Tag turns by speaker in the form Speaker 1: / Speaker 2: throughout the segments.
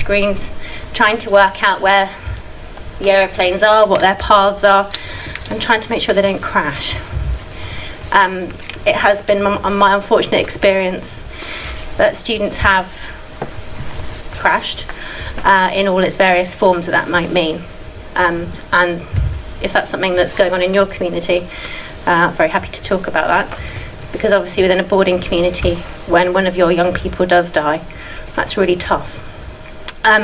Speaker 1: screens, trying to work out where the aeroplanes are, what their paths are, and trying to make sure they don't crash. It has been my unfortunate experience that students have crashed in all its various forms that might mean. And if that's something that's going on in your community, I'm very happy to talk about that, because obviously within a boarding community, when one of your young people does die, that's really tough.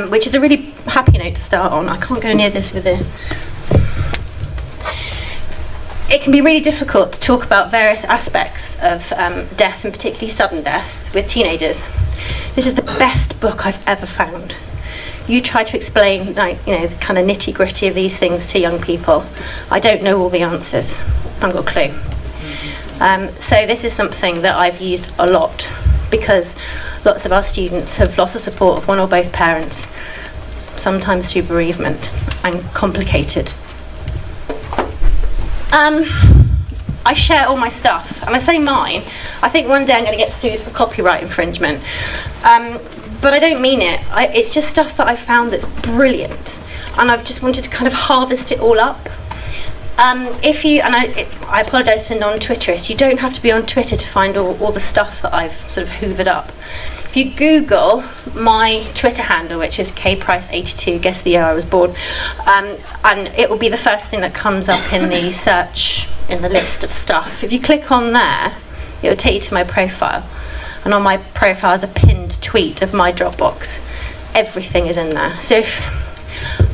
Speaker 1: Which is a really happy note to start on. I can't go near this with this. It can be really difficult to talk about various aspects of death, and particularly sudden death, with teenagers. This is the best book I've ever found. You try to explain, like, the kind of nitty-gritty of these things to young people. I don't know all the answers. I haven't got a clue. So this is something that I've used a lot, because lots of our students have lost the support of one or both parents, sometimes through bereavement, and complicated. I share all my stuff, and I say mine. I think one day I'm going to get sued for copyright infringement, but I don't mean it. It's just stuff that I found that's brilliant, and I've just wanted to kind of harvest it all up. I apologise to non-Twitterists, you don't have to be on Twitter to find all the stuff that I've sort of hoovered up. If you Google my Twitter handle, which is kprice82, guess the year I was born, and it will be the first thing that comes up in the search, in the list of stuff. If you click on there, it will take you to my profile. And on my profile is a pinned tweet of my Dropbox. Everything is in there. So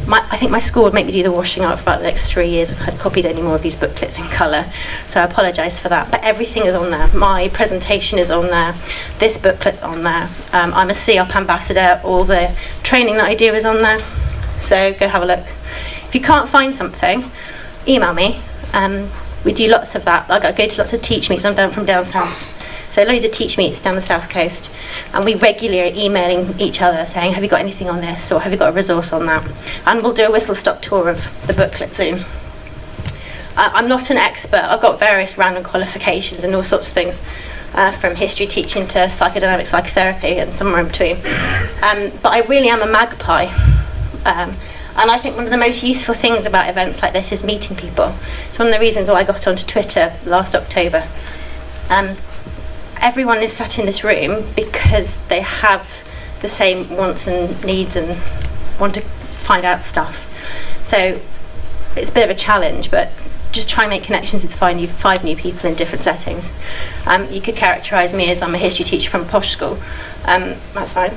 Speaker 1: I think my school would make me do the washing up for about the next 3 years if I had copied any more of these booklets in colour. So I apologise for that. But everything is on there. My presentation is on there. This booklet's on there. I'm a CEOP ambassador. All the training that I do is on there. So go have a look. If you can't find something, email me. We do lots of that. I go to lots of teach meets. I'm from down south. So loads of teach meets down the south coast, and we regularly are emailing each other saying, have you got anything on this, or have you got a resource on that? And we'll do a whistle-stop tour of the booklet soon. I'm not an expert. I've got various random qualifications and all sorts of things, from history teaching to psychodynamic psychotherapy and somewhere in between. But I really am a magpie. And I think one of the most useful things about events like this is meeting people. It's one of the reasons why I got onto Twitter last October. Everyone is sat in this room because they have the same wants and needs and want to find out stuff. So it's a bit of a challenge, but just try and make connections with five new people in different settings. You could characterise me as I'm a history teacher from a posh school. That's fine.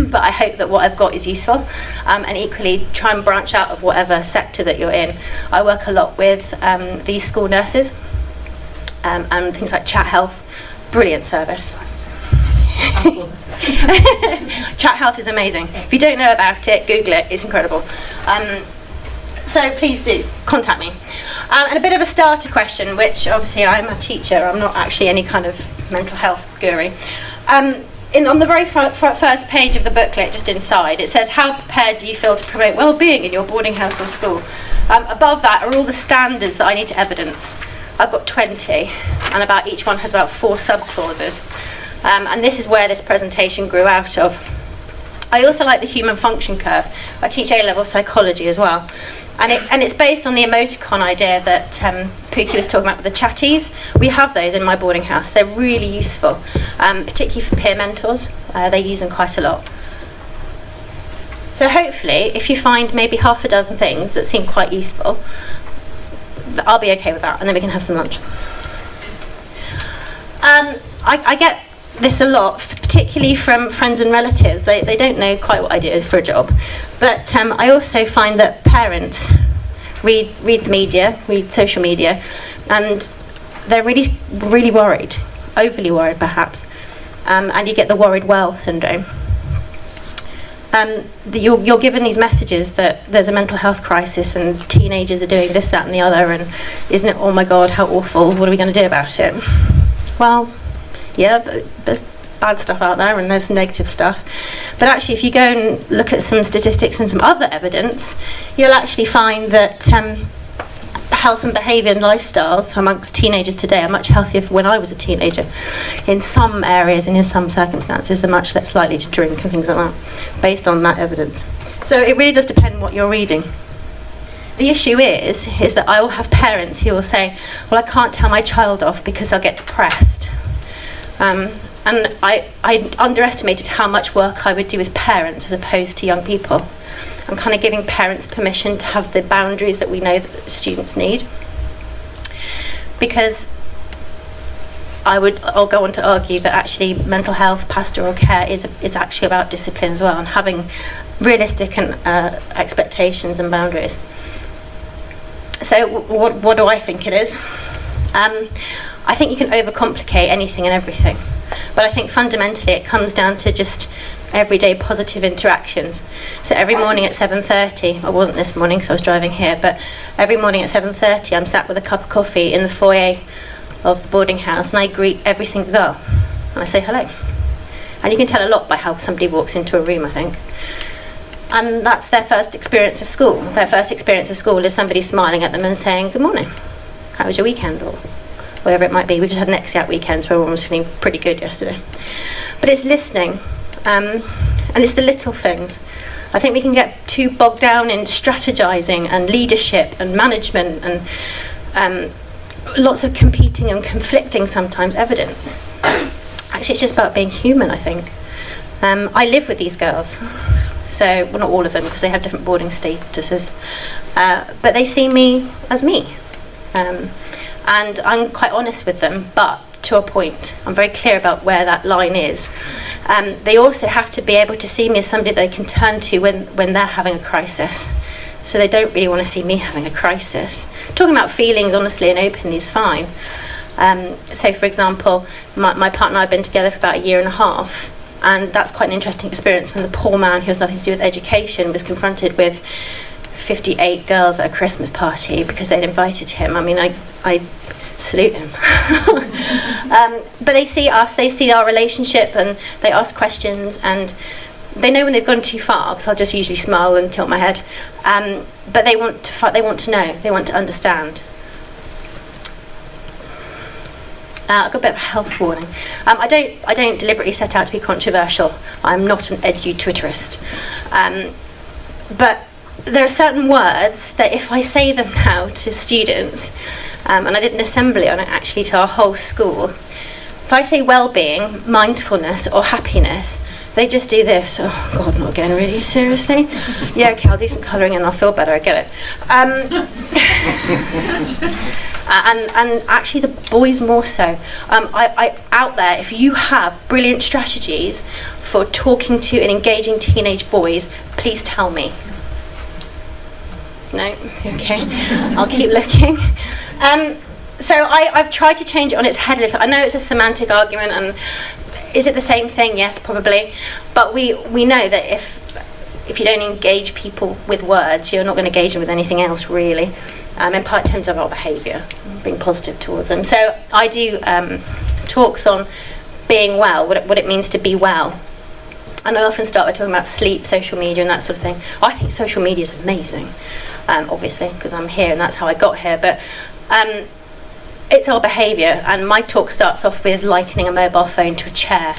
Speaker 1: But I hope that what I've got is useful. And equally, try and branch out of whatever sector that you're in. I work a lot with these school nurses and things like chat health. Brilliant service. Chat health is amazing. If you don't know about it, Google it. It's incredible. So please do contact me. And a bit of a starter question, which obviously I'm a teacher. I'm not actually any kind of mental health guru. On the very first page of the booklet, just inside, it says, how prepared do you feel to promote well-being in your boarding house or school? Above that are all the standards that I need to evidence. I've got 20, and about each one has about 4 sub-clauses. And this is where this presentation grew out of. I also like the human function curve. I teach A-level psychology as well. And it's based on the emoticon idea that Pookie was talking about with the chatties. We have those in my boarding house. They're really useful, particularly for peer mentors. They use them quite a lot. So hopefully, if you find maybe half a dozen things that seem quite useful, I'll be okay with that, and then we can have some lunch. I get this a lot, particularly from friends and relatives. They don't know quite what I do for a job. But I also find that parents read the media, read social media, and they're really, really worried, overly worried perhaps. And you get the worried well syndrome. You're given these messages that there's a mental health crisis and teenagers are doing this, that and the other, and isn't it, oh my god, how awful, what are we going to do about it? Well, yeah, there's bad stuff out there and there's negative stuff, but actually if you go and look at some statistics and some other evidence, you'll actually find that health and behaviour and lifestyles amongst teenagers today are much healthier for when I was a teenager. In some areas and in some circumstances, they're much less likely to drink and things like that, based on that evidence. So it really does depend what you're reading. The issue is that I will have parents who will say, well, I can't tell my child off because I'll get depressed. And I underestimated how much work I would do with parents as opposed to young people. I'm kind of giving parents permission to have the boundaries that we know that students need. Because I'll go on to argue that actually mental health, pastoral care is actually about discipline as well, and having realistic and expectations and boundaries. So what do I think it is? I think you can overcomplicate anything and everything, but I think fundamentally it comes down to just everyday positive interactions. So every morning at 7:30, I wasn't this morning because I was driving here, but every morning at 7:30 I'm sat with a cup of coffee in the foyer of the boarding house, and I greet every single girl and I say hello. And you can tell a lot by how somebody walks into a room, I think. And that's their first experience of school. Their first experience of school is somebody smiling at them and saying, good morning, how was your weekend, or whatever it might be. We just had an X-out weekends where everyone was feeling pretty good yesterday. But it's listening, and it's the little things. I think we can get too bogged down in strategizing and leadership and management and lots of competing and conflicting sometimes evidence. Actually, it's just about being human, I think. I live with these girls. So, well, not all of them, because they have different boarding statuses. But they see me as me. And I'm quite honest with them, but to a point. I'm very clear about where that line is. They also have to be able to see me as somebody they can turn to when they're having a crisis. So they don't really want to see me having a crisis. Talking about feelings honestly and openly is fine. So, for example, my partner and I have been together for about 1.5 years. And that's quite an interesting experience when the poor man who has nothing to do with education was confronted with 58 girls at a Christmas party because they'd invited him. I mean, I salute him. But they see us, they see our relationship, and they ask questions, and they know when they've gone too far, because I'll just usually smile and tilt my head. But they want to they want to know, they want to understand. I've got a bit of a health warning. I don't deliberately set out to be controversial. I'm not an edu-Twitterist. But there are certain words that if I say them now to students, and I did an assembly on it actually to our whole school, if I say well-being, mindfulness or happiness, they just do this. Oh God, not again, really? Seriously? Yeah, okay, I'll do some colouring and I'll feel better, I get it. And actually the boys more so. I out there, if you have brilliant strategies for talking to and engaging teenage boys, please tell me. No? Okay. I'll keep looking. So I've tried to change it on its head a little. I know it's a semantic argument, and is it the same thing? Yes, probably. But we know that if you don't engage people with words, you're not going to engage them with anything else, really. In part, in terms of our behaviour, being positive towards them. So I do talks on being well, what it means to be well. And I often start by talking about sleep, social media, and that sort of thing. I think social media is amazing, obviously, because I'm here and that's how I got here. But it's our behaviour, and my talk starts off with likening a mobile phone to a chair.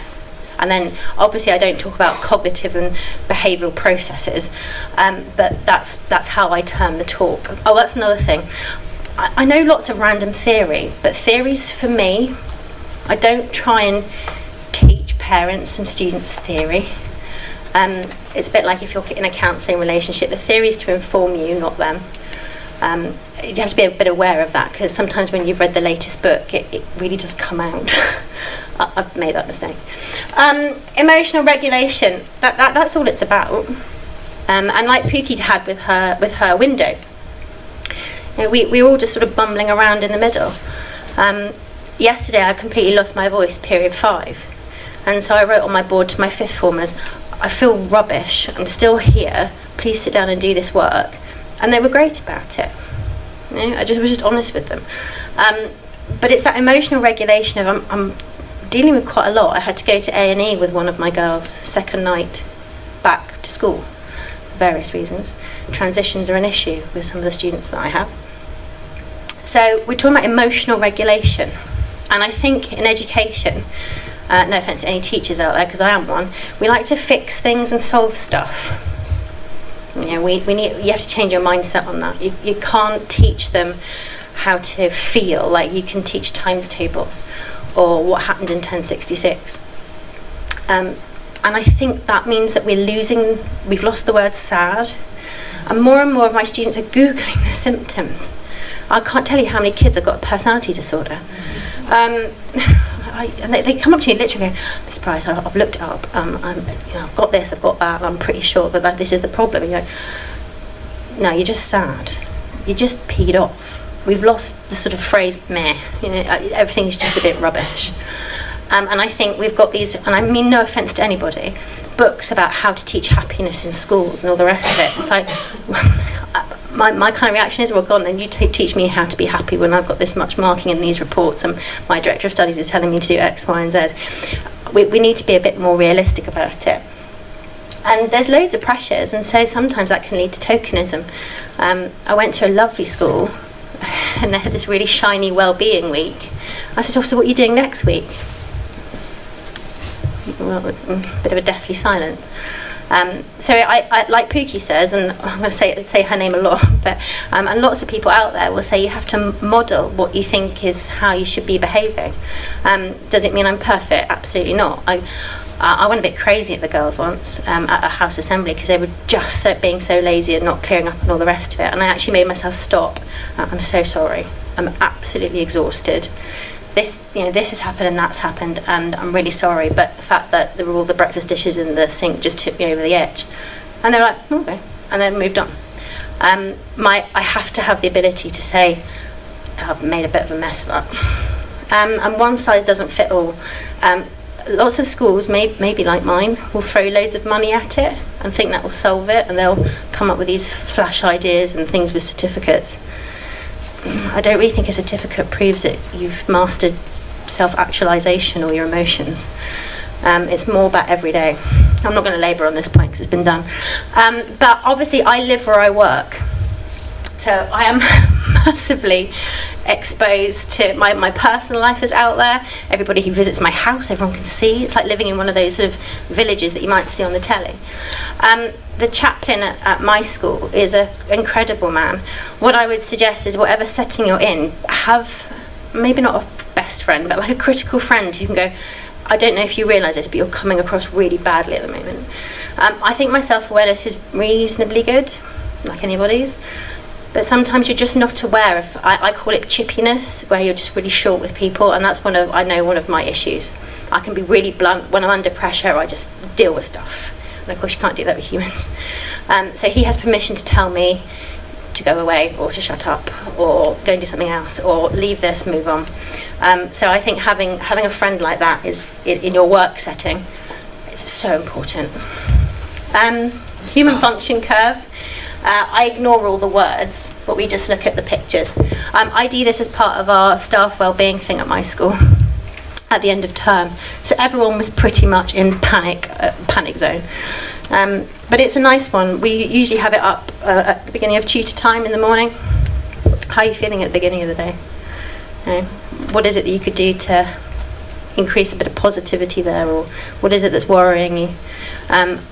Speaker 1: And then, obviously, I don't talk about cognitive and behavioural processes, but that's how I term the talk. Oh, that's another thing. I know lots of random theory, but theories for me, I don't try and teach parents and students theory. It's a bit like if you're in a counselling relationship. The theory is to inform you, not them. You have to be a bit aware of that, because sometimes when you've read the latest book, it really does come out. I've made that mistake. Emotional regulation, that's all it's about. And like Pookie had with her window, you know, we were all just sort of bumbling around in the middle. Yesterday I completely lost my voice, period 5. And so I wrote on my board to my 5th formers, I feel rubbish, I'm still here, please sit down and do this work. And they were great about it. You know, I was just honest with them. But it's that emotional regulation of I'm dealing with quite a lot. I had to go to A&E with one of my girls, second night back to school, for various reasons. Transitions are an issue with some of the students that I have. So we're talking about emotional regulation. And I think in education, no offence to any teachers out there, because I am one, we like to fix things and solve stuff. You know, you have to change your mindset on that. You can't teach them how to feel like you can teach times tables or what happened in 1066. And I think that means that we've lost the word sad. And more of my students are Googling the symptoms. I can't tell you how many kids have got a personality disorder. And they come up to me literally going, Miss Price, I've looked it up, I've got this, I've got that, and I'm pretty sure that this is the problem. And you're like, no, you're just sad. You're just peed off. We've lost the sort of phrase, meh, everything's just a bit rubbish. And I think we've got these, and I mean no offence to anybody, books about how to teach happiness in schools and all the rest of it. It's like, my kind of reaction is, well, go on, then you teach me how to be happy when I've got this much marking in these reports and my director of studies is telling me to do X, Y, and Z. We need to be a bit more realistic about it. And there's loads of pressures, and so sometimes that can lead to tokenism. I went to a lovely school, and they had this really shiny Wellbeing week. I said, oh, so what are you doing next week? Well, a bit of a deathly silence. So I like Pookie says, and I'm going to say her name a lot, but and lots of people out there will say you have to model what you think is how you should be behaving. Does it mean I'm perfect? Absolutely not. I went a bit crazy at the girls once at a house assembly because they were just being so lazy and not clearing up and all the rest of it, and I actually made myself stop. I'm so sorry. I'm absolutely exhausted. This has happened and that's happened, and I'm really sorry, but the fact that there were all the breakfast dishes in the sink just tipped me over the edge. And they were like, okay, and then moved on. I have to have the ability to say, I've made a bit of a mess of that. And one size doesn't fit all. Lots of schools, maybe like mine, will throw loads of money at it and think that will solve it, and they'll come up with these flash ideas and things with certificates. I don't really think a certificate proves that you've mastered self-actualisation or your emotions. It's more about every day. I'm not going to labour on this point because it's been done. But obviously I live where I work. So I am massively exposed to my personal life is out there. Everybody who visits my house, everyone can see. It's like living in one of those sort of villages that you might see on the telly. The chaplain at my school is an incredible man. What I would suggest is whatever setting you're in, have maybe not a best friend, but like a critical friend who can go, I don't know if you realise this, but you're coming across really badly at the moment. I think my self-awareness is reasonably good, like anybody's. But sometimes you're just not aware of, I call it chippiness, where you're just really short with people, and that's one of my issues. I can be really blunt. When I'm under pressure, I just deal with stuff. And of course you can't do that with humans. So he has permission to tell me to go away, or to shut up, or go and do something else, or leave this, move on. So I think having a friend like that is, in your work setting, is so important. Human function curve. I ignore all the words, but we just look at the pictures. I do this as part of our staff wellbeing thing at my school at the end of term. So everyone was pretty much in panic zone. But it's a nice one. We usually have it up at the beginning of tutor time in the morning. How are you feeling at the beginning of the day? What is it that you could do to increase a bit of positivity there, or what is it that's worrying you?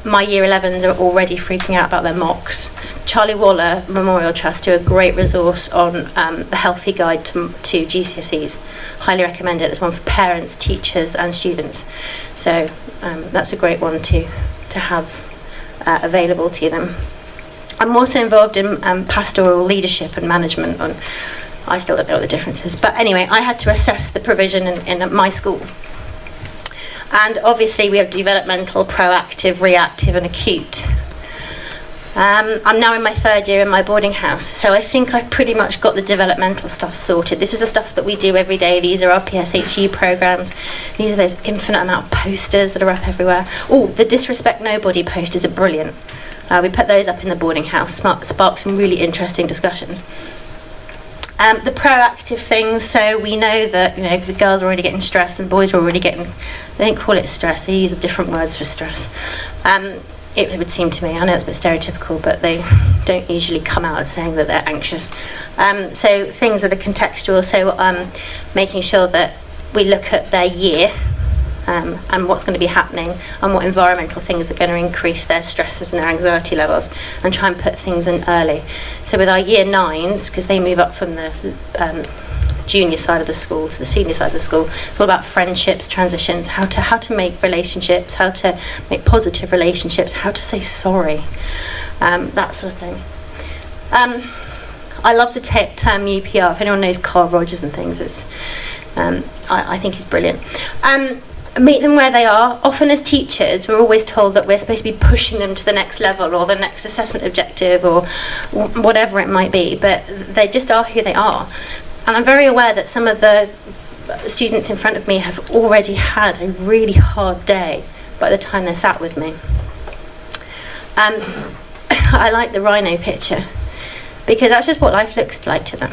Speaker 1: My year 11s are already freaking out about their mocks. Charlie Waller Memorial Trust do a great resource on the healthy guide to GCSEs. Highly recommend it. There's one for parents, teachers and students. So that's a great one to have available to them. I'm also involved in pastoral leadership and management. I still don't know what the difference is. But anyway, I had to assess the provision in my school. And obviously we have developmental, proactive, reactive and acute. I'm now in my third year in my boarding house, so I think I've pretty much got the developmental stuff sorted. This is the stuff that we do every day. These are our PSHE programs. These are those infinite amount of posters that are up everywhere. Oh, the Disrespect Nobody posters are brilliant. We put those up in the boarding house, sparked some really interesting discussions. The proactive things, so we know that the girls are already getting stressed and boys are already getting, they don't call it stress, they use different words for stress. it would seem to me, I know it's a bit stereotypical, but they don't usually come out as saying that they're anxious. So things that are contextual, so making sure that we look at their year and what's going to be happening and what environmental things are going to increase their stresses and their anxiety levels, and try and put things in early. So with our year 9s, because they move up from the junior side of the school to the senior side of the school, it's all about friendships, transitions, how to make relationships, how to make positive relationships, how to say sorry, that sort of thing. I love the term UPR. If anyone knows Carl Rogers and things, it's I think he's brilliant. Meet them where they are. Often as teachers, we're always told that we're supposed to be pushing them to the next level or the next assessment objective or whatever it might be, but they just are who they are. And I'm very aware that some of the students in front of me have already had a really hard day by the time they're sat with me. I like the rhino picture because that's just what life looks like to them.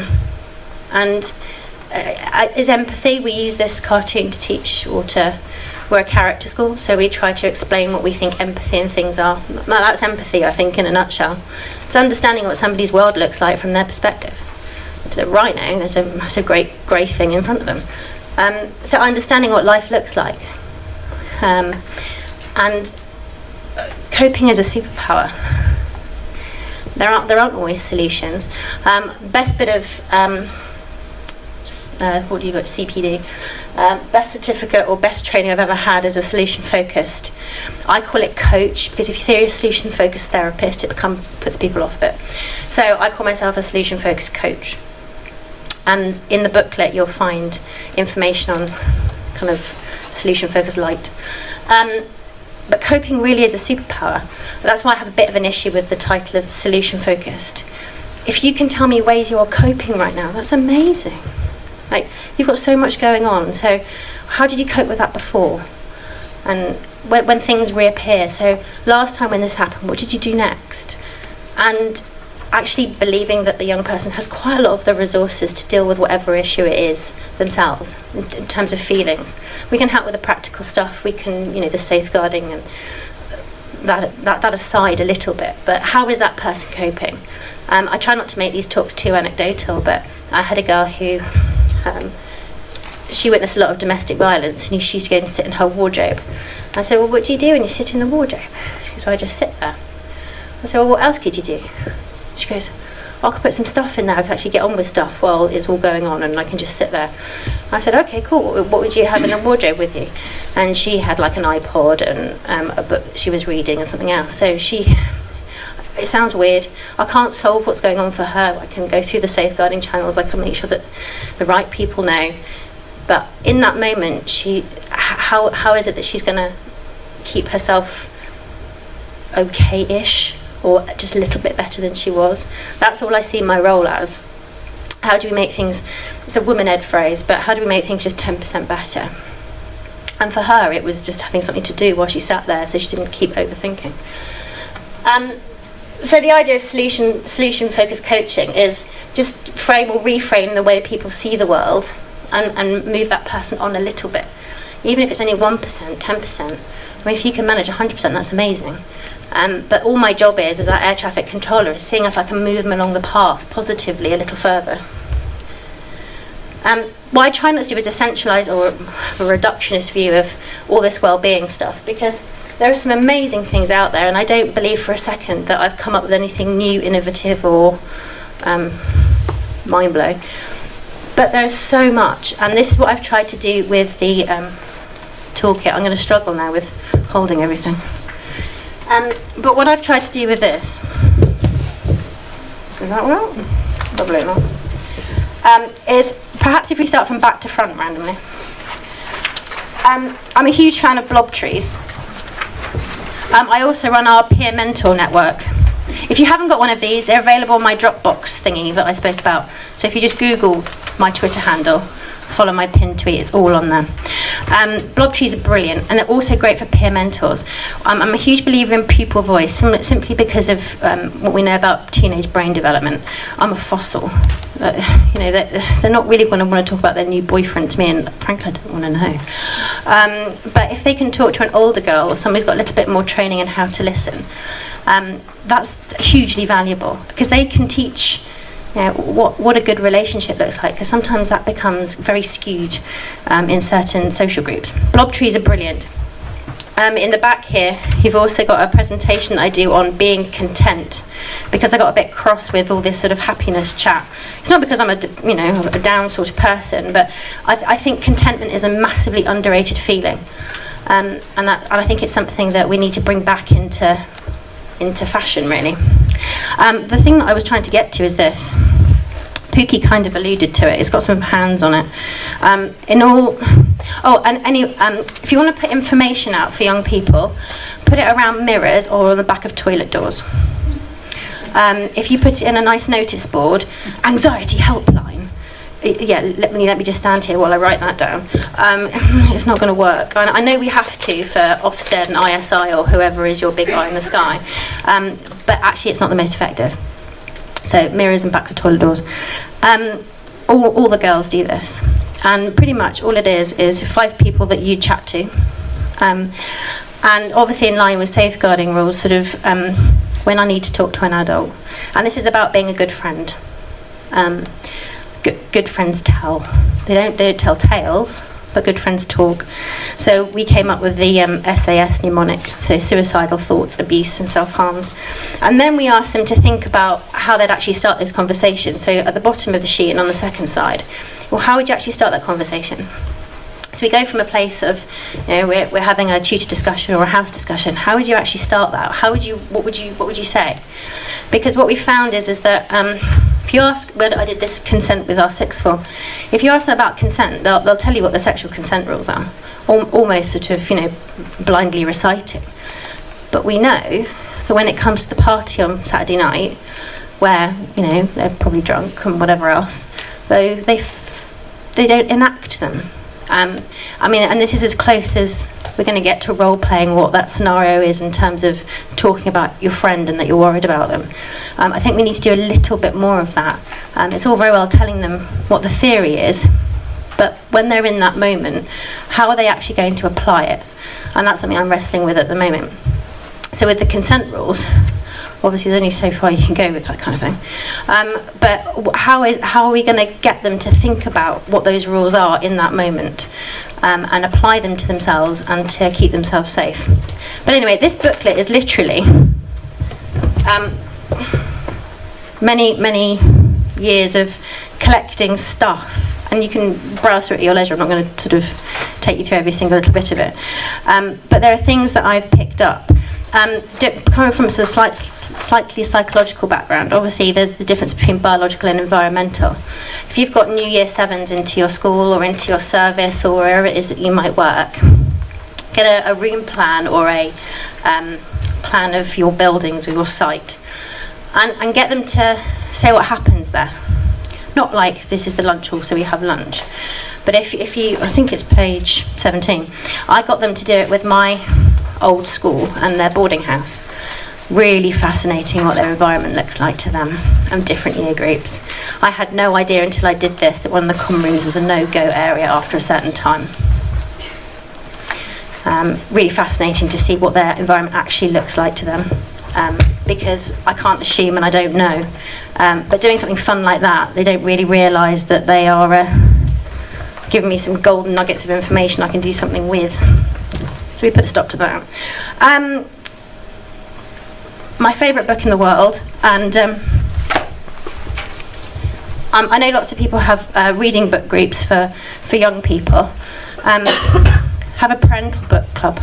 Speaker 1: And is empathy, we use this cartoon to teach, we're a character school, so we try to explain what we think empathy and things are. Now, that's empathy, I think, in a nutshell. It's understanding what somebody's world looks like from their perspective. To the rhino, there's a massive great grey thing in front of them. So understanding what life looks like. And coping is a superpower. There aren't always solutions. Best bit of what do you got? CPD. Best certificate or best training I've ever had is a solution focused. I call it coach because if you say you're a solution focused therapist, it puts people off a bit. So I call myself a solution focused coach. And in the booklet you'll find information on kind of solution focused light. But coping really is a superpower. That's why I have a bit of an issue with the title of solution focused. If you can tell me ways you're coping right now, that's amazing. Like, you've got so much going on, so how did you cope with that before? And when things reappear, so last time when this happened, what did you do next? And actually believing that the young person has quite a lot of the resources to deal with whatever issue it is themselves, in terms of feelings. We can help with the practical stuff, we can, the safeguarding and that aside a little bit, but how is that person coping? I try not to make these talks too anecdotal, but I had a girl who she witnessed a lot of domestic violence and she used to go and sit in her wardrobe. And I said, well, what do you do when you sit in the wardrobe? She goes, well, I just sit there. I said, well, what else could you do? She goes, I could put some stuff in there, I can actually get on with stuff while it's all going on and I can just sit there. I said, okay, cool, what would you have in the wardrobe with you? And she had like an iPod and a book that she was reading and something else. So it sounds weird. I can't solve what's going on for her. I can go through the safeguarding channels. I can make sure that the right people know. But in that moment, how is it that she's going to keep herself okay-ish or just a little bit better than she was? That's all I see my role as. How do we make things, it's a woman-ed phrase, but how do we make things just 10% better? And for her, it was just having something to do while she sat there so she didn't keep overthinking. So the idea of solution-focused coaching is just frame or reframe the way people see the world and move that person on a little bit. Even if it's only 1%, 10%. I mean, if you can manage 100%, that's amazing. But all my job is, as that air traffic controller, is seeing if I can move them along the path positively a little further. What I try not to do is essentialise or have a reductionist view of all this well-being stuff, because there are some amazing things out there, and I don't believe for a second that I've come up with anything new, innovative, or mind-blowing. But there's so much, and this is what I've tried to do with the toolkit. I'm going to struggle now with holding everything. But what I've tried to do with this, is that well? Probably not. Is perhaps if we start from back to front randomly. I'm a huge fan of Blob Trees. I also run our peer mentor network. If you haven't got one of these, they're available on my Dropbox thingy that I spoke about. So if you just Google my Twitter handle, follow my pinned tweet, it's all on there. Blob Trees are brilliant, and they're also great for peer mentors. I'm a huge believer in pupil voice, simply because of what we know about teenage brain development. I'm a fossil. They're not really going to want to talk about their new boyfriend to me, and frankly I don't want to know. But if they can talk to an older girl or somebody who's got a little bit more training in how to listen, that's hugely valuable, because they can teach what a good relationship looks like, because sometimes that becomes very skewed in certain social groups. Blob Trees are brilliant. In the back here, you've also got a presentation that I do on being content, because I got a bit cross with all this sort of happiness chat. It's not because I'm a down sort of person, but I think contentment is a massively underrated feeling, and I think it's something that we need to bring back into fashion, really. The thing that I was trying to get to is this. Pookie kind of alluded to it. It's got some hands on it. If you want to put information out for young people, put it around mirrors or on the back of toilet doors. If you put it in a nice notice board, anxiety helpline. Let me just stand here while I write that down. It's not going to work. I know we have to for Ofsted and ISI or whoever is your big eye in the sky, but actually it's not the most effective. So mirrors and backs of toilet doors. All the girls do this, and pretty much all it is 5 people that you chat to, and obviously in line with safeguarding rules, sort of when I need to talk to an adult, and this is about being a good friend. Good friends tell. They don't tell tales, but good friends talk. So we came up with the SAS mnemonic, so suicidal thoughts, abuse and self-harms. And then we asked them to think about how they'd actually start this conversation. So at the bottom of the sheet and on the second side, well, how would you actually start that conversation? So we go from a place of, we're having a tutor discussion or a house discussion. How would you actually start that? What would you say? Because what we found is that if you ask, I did this consent with our sixth form. If you ask them about consent, they'll tell you what the sexual consent rules are, almost sort of blindly reciting. But we know that when it comes to the party on Saturday night, where they're probably drunk and whatever else, though they don't enact them. And this is as close as we're going to get to role-playing what that scenario is in terms of talking about your friend and that you're worried about them. I think we need to do a little bit more of that. It's all very well telling them what the theory is, but when they're in that moment, how are they actually going to apply it? And that's something I'm wrestling with at the moment. So with the consent rules, obviously there's only so far you can go with that kind of thing. But how are we going to get them to think about what those rules are in that moment, and apply them to themselves and to keep themselves safe? But anyway, this booklet is literally many years of collecting stuff. And you can browse through it at your leisure. I'm not going to sort of take you through every single little bit of it. But there are things that I've picked up. Coming from a sort of slightly psychological background, obviously there's the difference between biological and environmental. If you've got new year 7s into your school or into your service or wherever it is that you might work, get a room plan or a plan of your buildings or your site, and get them to say what happens there. Not like this is the lunch hall, so we have lunch. But if you, I think it's page 17, I got them to do it with my old school and their boarding house. Really fascinating what their environment looks like to them and different year groups. I had no idea until I did this that one of the common rooms was a no-go area after a certain time. Really fascinating to see what their environment actually looks like to them, because I can't assume and I don't know. But doing something fun like that, they don't really realise that they are giving me some golden nuggets of information I can do something with. So we put a stop to that. My favourite book in the world, and I know lots of people have reading book groups for young people. Have a parental book club.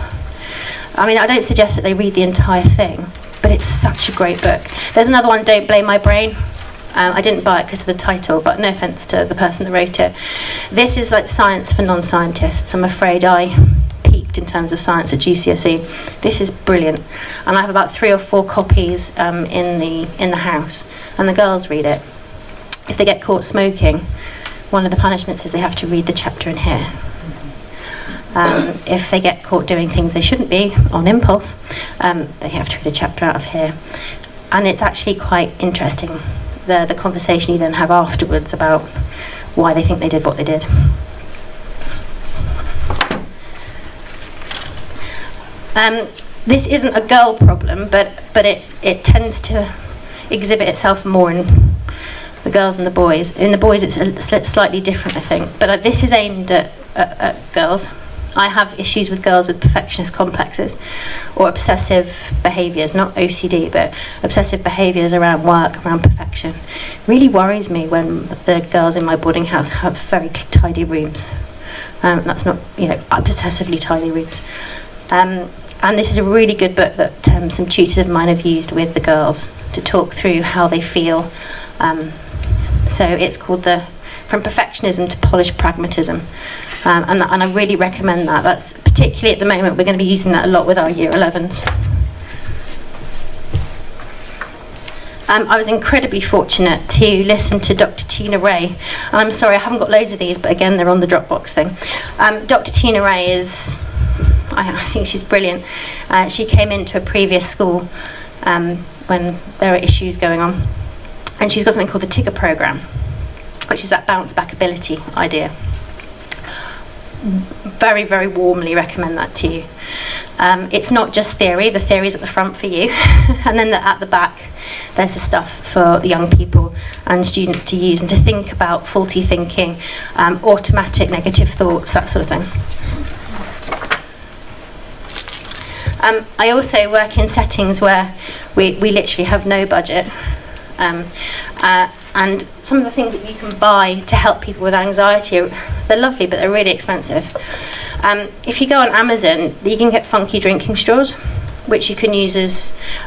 Speaker 1: I don't suggest that they read the entire thing, but it's such a great book. There's another one, Don't Blame My Brain. I didn't buy it because of the title, but no offence to the person that wrote it. This is like science for non-scientists. I'm afraid I peaked in terms of science at GCSE. This is brilliant, and I have about 3 or 4 copies in the house, and the girls read it. If they get caught smoking, one of the punishments is they have to read the chapter in here. If they get caught doing things they shouldn't be on impulse, they have to read a chapter out of here. And it's actually quite interesting, the conversation you then have afterwards about why they think they did what they did. This isn't a girl problem, but it tends to exhibit itself more in the girls and the boys. In the boys it's slightly different, I think, but this is aimed at girls. I have issues with girls with perfectionist complexes or obsessive behaviours, not OCD, but obsessive behaviours around work, around perfection. It really worries me when the girls in my boarding house have very tidy rooms. That's not, obsessively tidy rooms. And this is a really good book that some tutors of mine have used with the girls to talk through how they feel. So it's called From Perfectionism to Polished Pragmatism. And I really recommend that. That's particularly at the moment, we're going to be using that a lot with our Year 11s. I was incredibly fortunate to listen to Dr. Tina Ray. And I'm sorry, I haven't got loads of these, but again, they're on the Dropbox thing. Dr. Tina Ray is, I think she's brilliant. She came into a previous school when there were issues going on. And she's got something called the TIGGER program, which is that bounce back ability idea. Very, very warmly recommend that to you. It's not just theory, the theory's at the front for you, and then at the back there's the stuff for the young people and students to use and to think about faulty thinking, automatic negative thoughts, that sort of thing. I also work in settings where we literally have no budget. And some of the things that you can buy to help people with anxiety, they're lovely, but they're really expensive. If you go on Amazon, you can get funky drinking straws, which you can use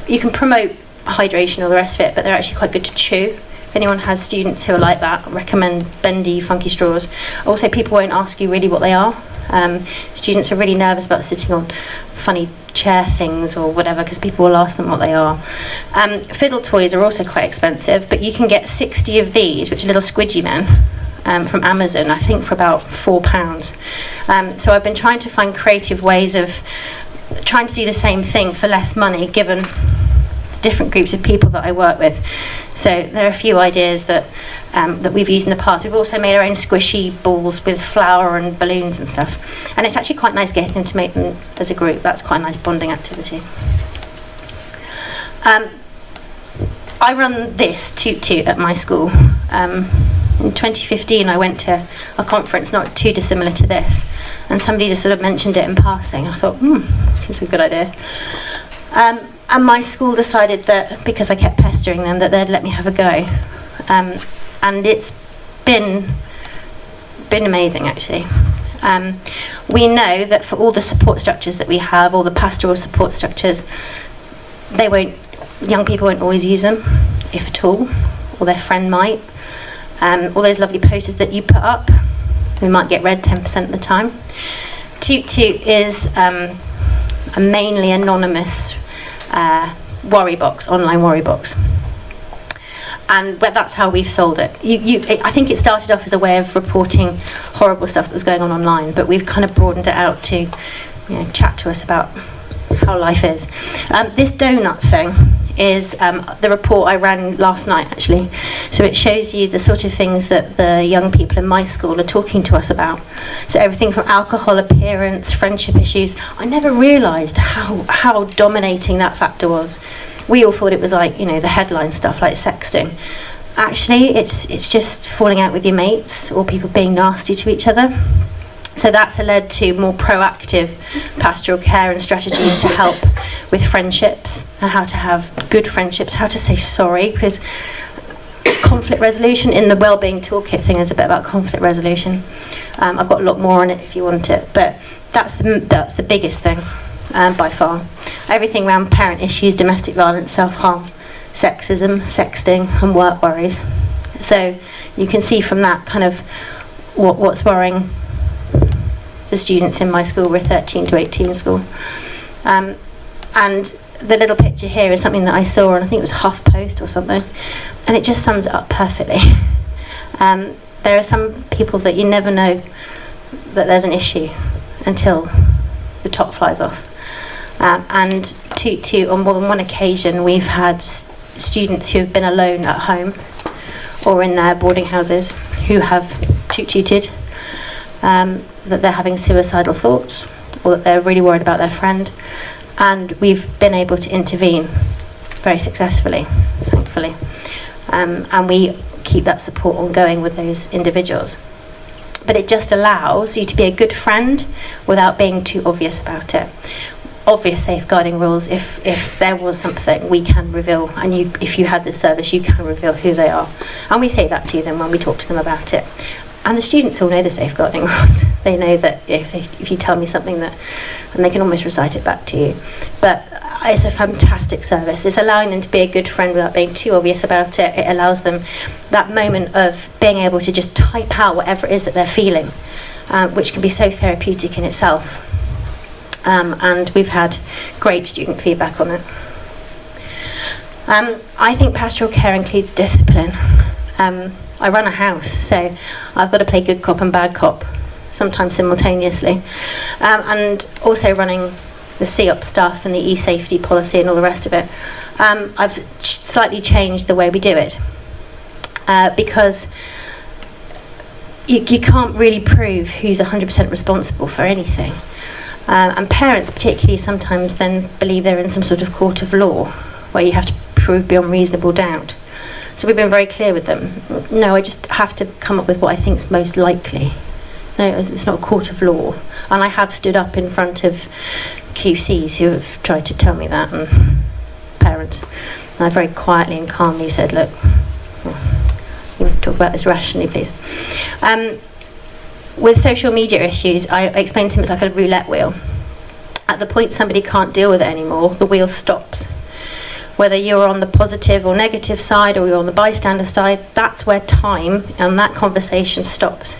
Speaker 1: you can promote hydration, all the rest of it, but they're actually quite good to chew. If anyone has students who are like that, I recommend bendy, funky straws. Also, people won't ask you really what they are. Students are really nervous about sitting on funny chair things or whatever because people will ask them what they are. Fiddle toys are also quite expensive, but you can get 60 of these, which are little squidgy men, from Amazon, I think for about £4. So I've been trying to find creative ways of trying to do the same thing for less money, given the different groups of people that I work with. So there are a few ideas that we've used in the past. We've also made our own squishy balls with flour and balloons and stuff. And it's actually quite nice getting them to make them as a group. That's quite a nice bonding activity. I run this tutu at my school. In 2015 I went to a conference not too dissimilar to this, and somebody just sort of mentioned it in passing. I thought, seems like a good idea. And my school decided that, because I kept pestering them, that they'd let me have a go. And it's been amazing, actually. We know that for all the support structures that we have, all the pastoral support structures, young people won't always use them, if at all, or their friend might. All those lovely posters that you put up, we might get read 10% of the time. Tutu is a mainly anonymous worry box, online worry box. And that's how we've sold it. I think it started off as a way of reporting horrible stuff that was going on online, but we've kind of broadened it out to chat to us about how life is. This donut thing is the report I ran last night, actually. So it shows you the sort of things that the young people in my school are talking to us about. So everything from alcohol, appearance, friendship issues. I never realised how dominating that factor was. We all thought it was like, the headline stuff like sexting. Actually, it's just falling out with your mates or people being nasty to each other. So that's led to more proactive pastoral care and strategies to help with friendships and how to have good friendships, how to say sorry, because conflict resolution in the Wellbeing Toolkit thing is a bit about conflict resolution. I've got a lot more on it if you want it, but that's the biggest thing by far. Everything around parent issues, domestic violence, self-harm, sexism, sexting and work worries. So you can see from that kind of what's worrying the students in my school. We're 13 to 18 school. And the little picture here is something that I saw on, I think it was HuffPost or something, and it just sums it up perfectly. there are some people that you never know that there's an issue until the top flies off. And on more than one occasion, we've had students who have been alone at home or in their boarding houses who have tutored, that they're having suicidal thoughts or that they're really worried about their friend. And we've been able to intervene very successfully, thankfully. And we keep that support ongoing with those individuals. But it just allows you to be a good friend without being too obvious about it. Obvious safeguarding rules, if there was something, we can reveal, and if you had this service, you can reveal who they are. And we say that to them when we talk to them about it. And the students all know the safeguarding rules. They know that if you tell me something that, and they can almost recite it back to you. But it's a fantastic service. It's allowing them to be a good friend without being too obvious about it. It allows them that moment of being able to just type out whatever it is that they're feeling, which can be so therapeutic in itself. And we've had great student feedback on it. I think pastoral care includes discipline. I run a house, so I've got to play good cop and bad cop, sometimes simultaneously. And also running the CEOP stuff and the e-safety policy and all the rest of it. I've slightly changed the way we do it, because you can't really prove who's 100% responsible for anything. And parents particularly sometimes then believe they're in some sort of court of law where you have to prove beyond reasonable doubt. So we've been very clear with them. No, I just have to come up with what I think is most likely. No, it's not a court of law. And I have stood up in front of QCs who have tried to tell me that, and parents. And I very quietly and calmly said, look, we talk about this rationally, please. With social media issues, I explained to him it's like a roulette wheel. At the point somebody can't deal with it anymore, the wheel stops. Whether you're on the positive or negative side or you're on the bystander side, that's where time and that conversation stops.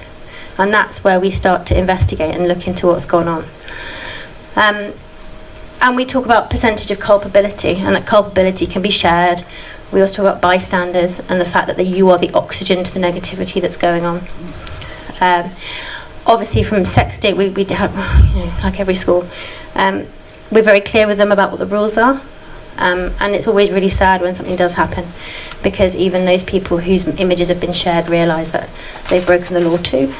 Speaker 1: And that's where we start to investigate and look into what's gone on. And we talk about percentage of culpability, and that culpability can be shared. We also talk about bystanders and the fact that you are the oxygen to the negativity that's going on. Obviously from sex day, we have, like every school, we're very clear with them about what the rules are. And it's always really sad when something does happen, because even those people whose images have been shared realise that they've broken the law too,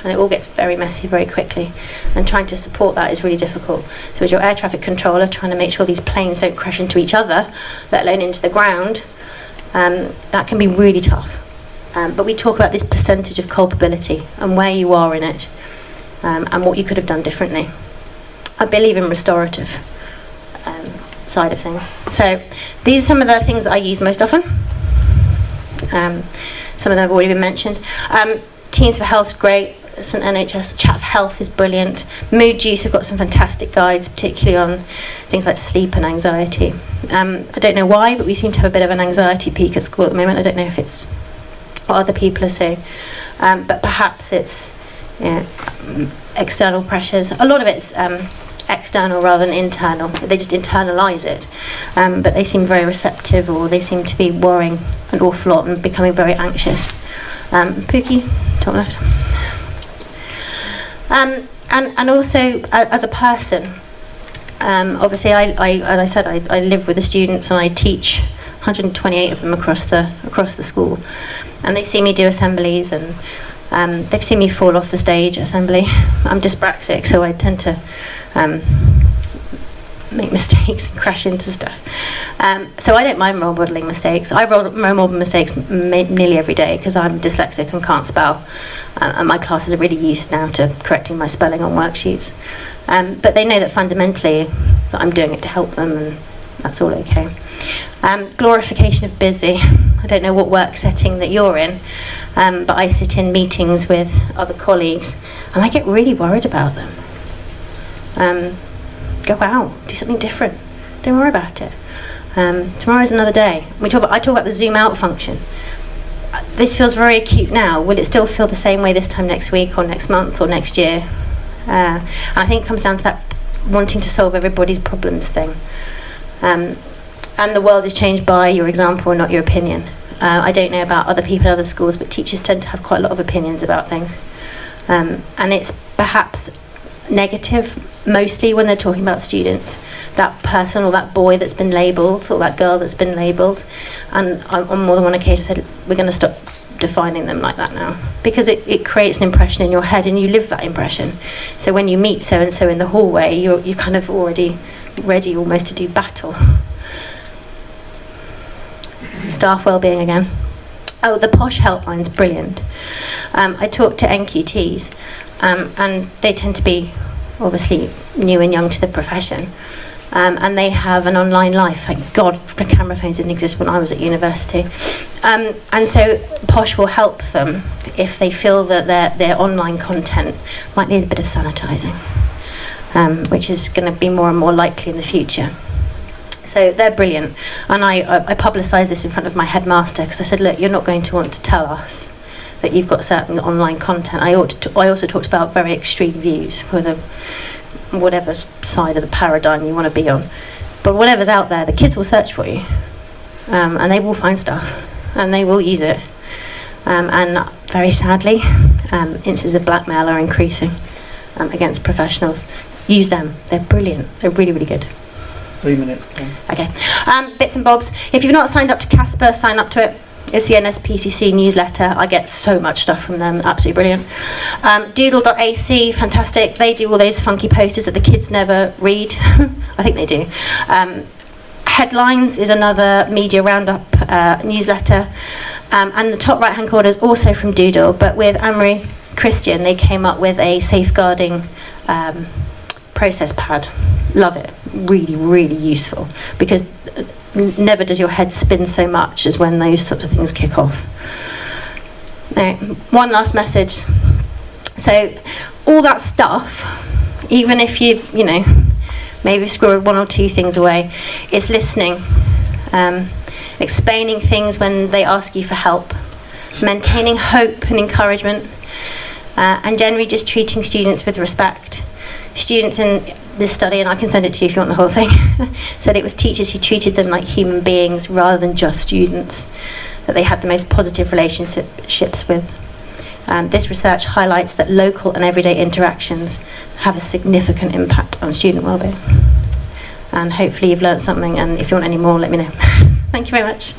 Speaker 1: and it all gets very messy very quickly, and trying to support that is really difficult. So as your air traffic controller, trying to make sure these planes don't crash into each other, let alone into the ground, that can be really tough. But we talk about this percentage of culpability and where you are in it, and what you could have done differently. I believe in restorative side of things. So these are some of the things that I use most often. Some of them have already been mentioned. Teens for Health is great. St NHS Chat of Health is brilliant. Mood Juice have got some fantastic guides, particularly on things like sleep and anxiety. I don't know why, but we seem to have a bit of an anxiety peak at school at the moment. I don't know if it's what other people are saying, but perhaps it's external pressures. A lot of it's external rather than internal. They just internalise it, but they seem very receptive, or they seem to be worrying an awful lot and becoming very anxious. Pookie, top left. And also as a person, obviously as I said, I live with the students and I teach 128 of them across the school, and they see me do assemblies, and they've seen me fall off the stage at assembly. I'm dyspraxic, so I tend to make mistakes and crash into stuff. So I don't mind role modelling mistakes. I role model mistakes nearly every day because I'm dyslexic and can't spell, and my classes are really used now to correcting my spelling on worksheets. But they know that fundamentally that I'm doing it to help them, and that's all okay. Glorification of busy. I don't know what work setting that you're in, but I sit in meetings with other colleagues and I get really worried about them. Go out, do something different. Don't worry about it. Tomorrow's another day. I talk about the zoom out function. This feels very acute now. Will it still feel the same way this time next week or next month or next year? And I think it comes down to that wanting to solve everybody's problems thing. And the world is changed by your example, not your opinion. I don't know about other people in other schools, but teachers tend to have quite a lot of opinions about things. And it's perhaps negative, mostly when they're talking about students. That person or that boy that's been labelled, or that girl that's been labelled. And on more than one occasion I've said, we're going to stop defining them like that now. Because it creates an impression in your head, and you live that impression. So when you meet so-and-so in the hallway, you're kind of already ready almost to do battle. Staff wellbeing again. Oh, the POSH helpline's brilliant. I talk to NQTs, and they tend to be obviously new and young to the profession, and they have an online life. Thank God the camera phones didn't exist when I was at university. And so POSH will help them if they feel that their online content might need a bit of sanitising, which is going to be more and more likely in the future. So they're brilliant, and I publicised this in front of my headmaster, because I said, look, you're not going to want to tell us that you've got certain online content. I also talked about very extreme views, whatever side of the paradigm you want to be on. But whatever's out there, the kids will search for you, and they will find stuff, and they will use it. And very sadly, instances of blackmail are increasing against professionals. Use them. They're brilliant. They're really, really good.
Speaker 2: 3 minutes.
Speaker 1: Okay. Bits and bobs. If you've not signed up to Casper, sign up to it. It's the NSPCC newsletter. I get so much stuff from them. Absolutely brilliant. Doodle.ac, fantastic. They do all those funky posters that the kids never read. I think they do. Headlines is another media roundup newsletter. And the top right-hand corner is also from Doodle, but with Anne-Marie Christian, they came up with a safeguarding process pad. Love it. Really, really useful, because never does your head spin so much as when those sorts of things kick off. Now, one last message. So all that stuff, even if you maybe squirrel one or two things away, is listening, explaining things when they ask you for help, maintaining hope and encouragement, and generally just treating students with respect. Students in this study, and I can send it to you if you want the whole thing, said it was teachers who treated them like human beings rather than just students that they had the most positive relationships with. This research highlights that local and everyday interactions have a significant impact on student wellbeing. And hopefully you've learnt something, and if you want any more, let me know. Thank you very much.